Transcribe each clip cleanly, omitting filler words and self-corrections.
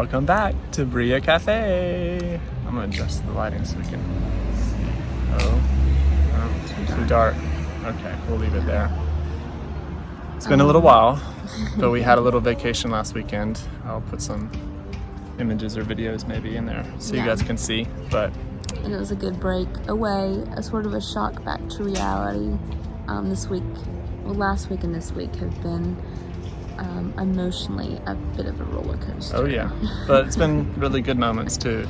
Welcome back to Bria Cafe. I'm gonna adjust the lighting so we can see. Too dark. Okay, we'll leave it there. It's been a little while, but we had a little vacation last weekend. I'll put some images or videos maybe in there so you guys can see. But and it was a good break away, a sort of a shock back to reality. This week, well, last week and this week have been emotionally a bit of a roller coaster. Oh yeah, but it's been really good moments too.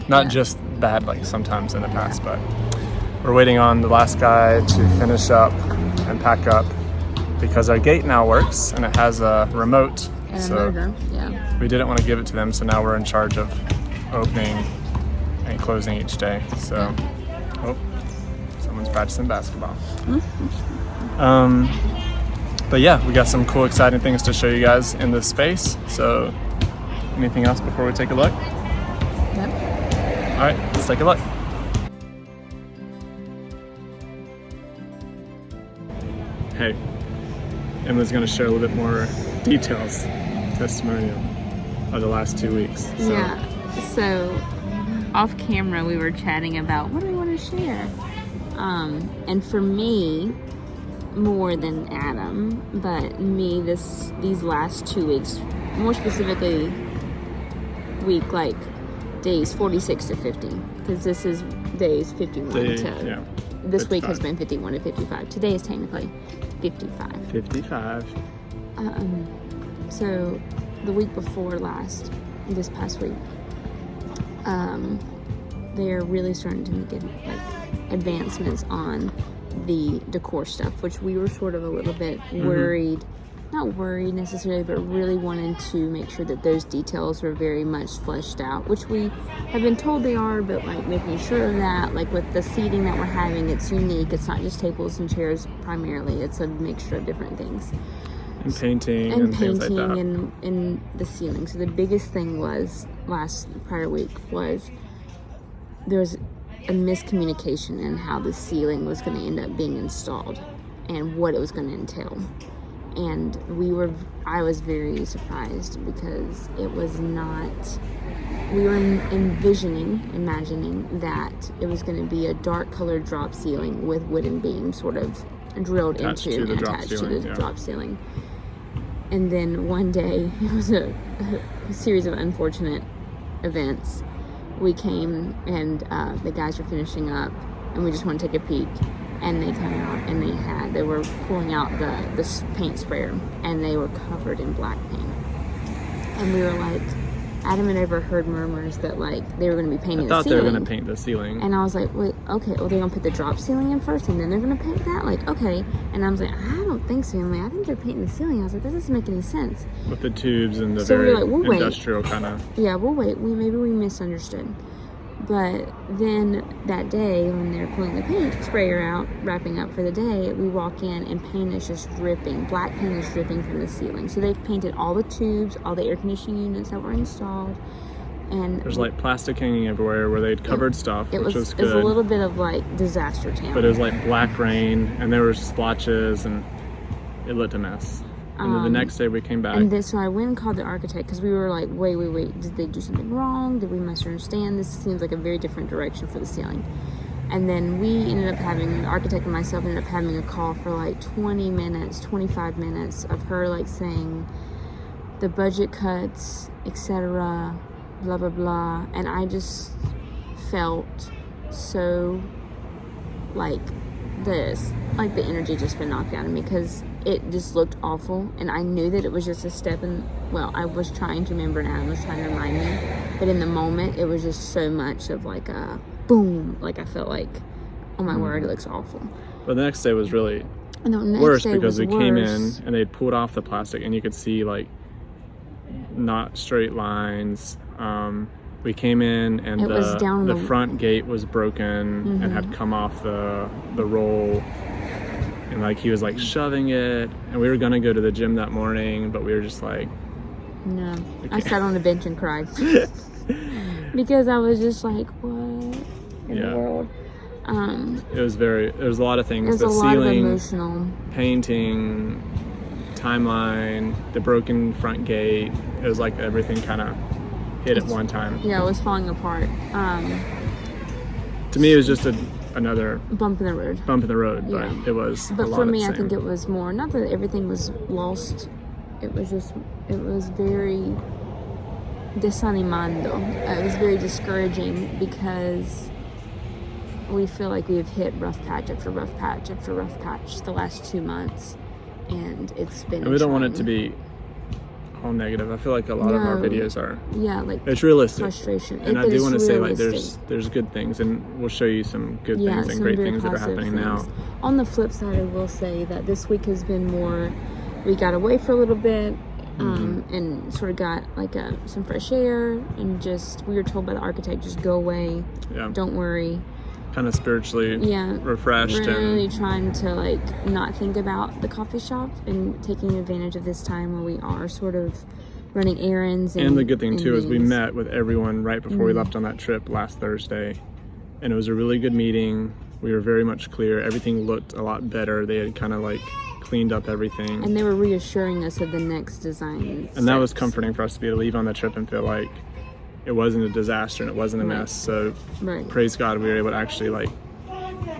Not just bad like sometimes in the past, but we're waiting on the last guy to finish up and pack up because our gate now works and it has a remote. And a motor, we didn't want to give it to them, so now we're in charge of opening and closing each day. So, oh, someone's practicing basketball. But yeah, we got some cool, exciting things to show you guys in this space. So, anything else before we take a look? Yep. All right, let's take a look. Hey, Emma's going to share a little bit more details, testimonial of the last 2 weeks. So. Yeah, so off camera we were chatting about what do we want to share. And for me, more than Adam, but me these last 2 weeks, more specifically week like days 46 to 50, because this is days 51 this 55. Week has been 51 to 55. Today is technically 55. So the week before last, this past week, they're really starting to make advancements on the decor stuff, which we were sort of a little bit worried, not worried necessarily, but really wanted to make sure that those details were very much fleshed out, which we have been told they are, but like making sure of that, like with the seating that we're having, it's unique. It's not just tables and chairs primarily, it's a mixture of different things. And painting and things like that. And the ceiling. So the biggest thing was prior week was there was a miscommunication in how the ceiling was going to end up being installed and what it was going to entail. And I was very surprised because it was not, we were imagining that it was going to be a dark colored drop ceiling with wooden beams sort of drilled attached to the drop ceiling. And then one day, it was a series of unfortunate events. We came and the guys were finishing up and we just want to take a peek, and they come out and they were pulling out the paint sprayer and they were covered in black paint. And we were like, Adam had ever heard murmurs that like they were going to be painting the ceiling. I thought they were going to paint the ceiling. And I was like, wait, okay, well they're going to put the drop ceiling in first and then they're going to paint that? Like, okay. And I was like, I don't think so. I'm like, I think they're painting the ceiling. I was like, that doesn't make any sense. With the tubes and the we'll industrial kind of. Yeah, we'll wait. Maybe we misunderstood. But then that day when they're pulling the paint sprayer out, wrapping up for the day, we walk in and paint is just dripping. Black paint is dripping from the ceiling. So they've painted all the tubes, all the air conditioning units that were installed. And there's like plastic hanging everywhere where they'd covered stuff, which was good. It was a little bit of like disaster town. But it was like black rain and there were splotches and it looked a mess. And then the next day we came back. And then so I went and called the architect because we were like, wait, did they do something wrong? Did we misunderstand? This seems like a very different direction for the ceiling. And then the architect and myself ended up having a call for like 20 minutes, 25 minutes of her like saying the budget cuts, etc., blah, blah, blah. And I just felt so like the energy just been knocked out of me because it just looked awful, and I knew that it was just a step in, I was trying to remember and Adam was trying to remind me, but in the moment it was just so much of like a boom, like I felt like, oh my word, it looks awful. But the next day was really worse because we came in and they'd pulled off the plastic and you could see like not straight lines. We came in and the front gate was broken and had come off the roll. And like he was like shoving it, and we were gonna go to the gym that morning, but we were just like, no. I sat on the bench and cried because I was just like, what in the world? There was a lot of things. There's the a ceiling, lot of emotional painting, timeline, the broken front gate. It was like everything kind of hit at one time. Yeah, it was falling apart. To me, it was just another bump in the road. But it was. But for me, I think it was more, not that everything was lost. It was very desanimando. It was very discouraging because we feel like we've hit rough patch after rough patch after rough patch the last 2 months, and it's been. And we don't want it to be all negative. I feel like a lot of our videos are. Yeah, like it's realistic. Frustration. And I do want to say, like, there's good things, and we'll show you some good things and great things that are happening now. On the flip side, I will say that this week has been more. We got away for a little bit. And sort of got like some fresh air, and just we were told by the architect, just go away, don't worry, kind of spiritually refreshed, really trying to like not think about the coffee shop and taking advantage of this time where we are sort of running errands. And the good thing too is we met with everyone right before we left on that trip last Thursday, and it was a really good meeting. We were very much clear. Everything looked a lot better. They had kind of like cleaned up everything, and they were reassuring us of the next design, and that was comforting for us to be able to leave on the trip and feel like it wasn't a disaster and it wasn't a mess. So praise God, we were able to actually like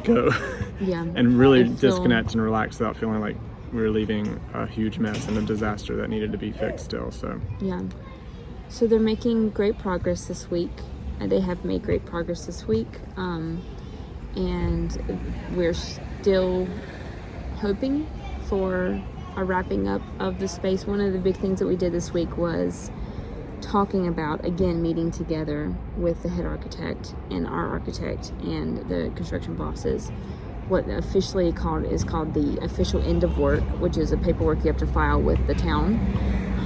go and really disconnect and relax without feeling like we were leaving a huge mess and a disaster that needed to be fixed still. So they're making great progress this week. They have made great progress this week, and we're still hoping for a wrapping up of the space. One of the big things that we did this week was talking about, again, meeting together with the head architect and our architect and the construction bosses, what officially is called the official end of work, which is a paperwork you have to file with the town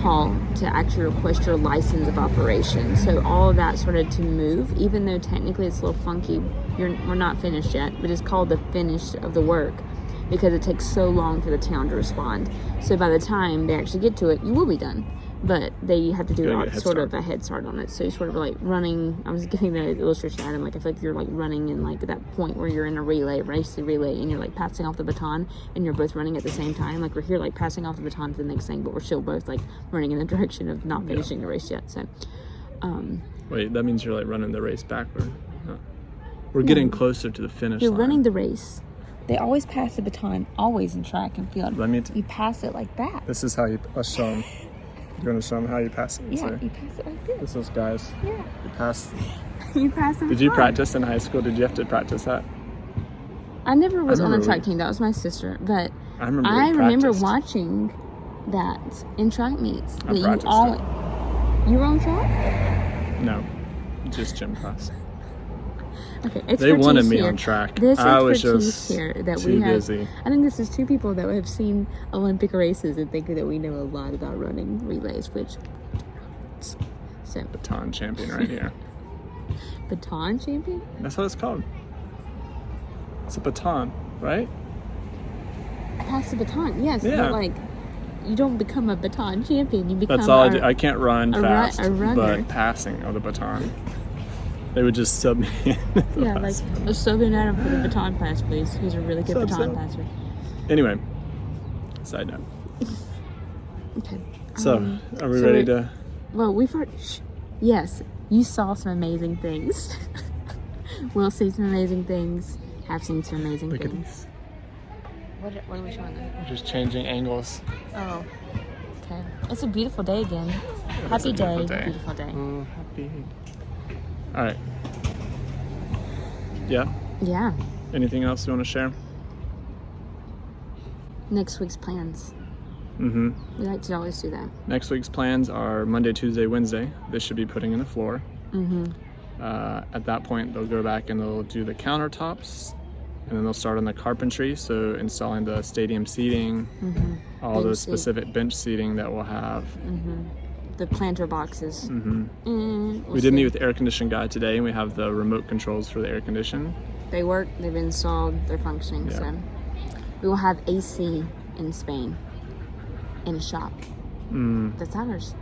hall to actually request your license of operation. So all of that started to move, even though technically it's a little funky. We're not finished yet, but it's called the finish of the work, because it takes so long for the town to respond. So by the time they actually get to it, you will be done. But they have to do sort of a head start on it. So you're sort of like running. I was giving the illustration to Adam, like I feel like you're like running in like that point where you're in a race to relay, and you're like passing off the baton, and you're both running at the same time. Like we're here like passing off the baton to the next thing, but we're still both like running in the direction of not finishing the race yet. So wait, that means you're like running the race backward. Huh. We're getting closer to the finish line. You're running the race. They always pass the baton, always in track and field. You pass it like that. This is how let's show them. You're going to show them how you pass it. Yeah, you pass it like this. This is, guys. Yeah. You pass. You pass it. Did you practice in high school? Did you have to practice that? I never was on a track team. That was my sister. But I remember watching that in track meets. You were on track? No, just gym class. Okay, they wanted me on track. I was just here that too busy. I think this is two people that have seen Olympic races and think that we know a lot about running relays, which baton champion right here. Baton champion? That's what it's called. It's a baton, right? Pass the baton, yes. Yeah. But like, you don't become a baton champion. You become. That's all I do. I can't run fast, a runner. But passing of the baton. They would just sub me in. Like, let's sub in Adam for the baton pass, please. He's a really good baton passer. Anyway, side note. Okay. So, are we ready to... Well, we've heard... Yes, you saw some amazing things. We'll see some amazing things. Have seen some amazing things. Look at these. What are we showing them? We're just changing angles. Oh, okay. It's a beautiful day again. Happy day. Beautiful day. Oh, happy. All right. Yeah? Yeah. Anything else you want to share? Next week's plans. We like to always do that. Next week's plans are Monday, Tuesday, Wednesday. They should be putting in the floor. At that point, they'll go back and they'll do the countertops, and then they'll start on the carpentry, so installing the stadium seating, all those specific bench seating that we'll have. The planter boxes. We did meet with the air conditioning guy today, and we have the remote controls for the air condition. They work, they've been installed, they're functioning. So we will have AC in Spain in a shop. That's ours.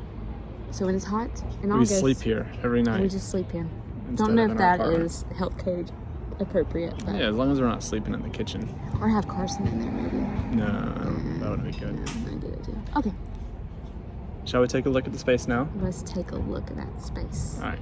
So when it's hot in August, we sleep here every night. We just sleep here. Don't know if that is health code appropriate. But yeah, as long as we're not sleeping in the kitchen. Or have Carson in there maybe. No, that would be good. No, I do. Okay. Shall we take a look at the space now? Let's take a look at that space. All right.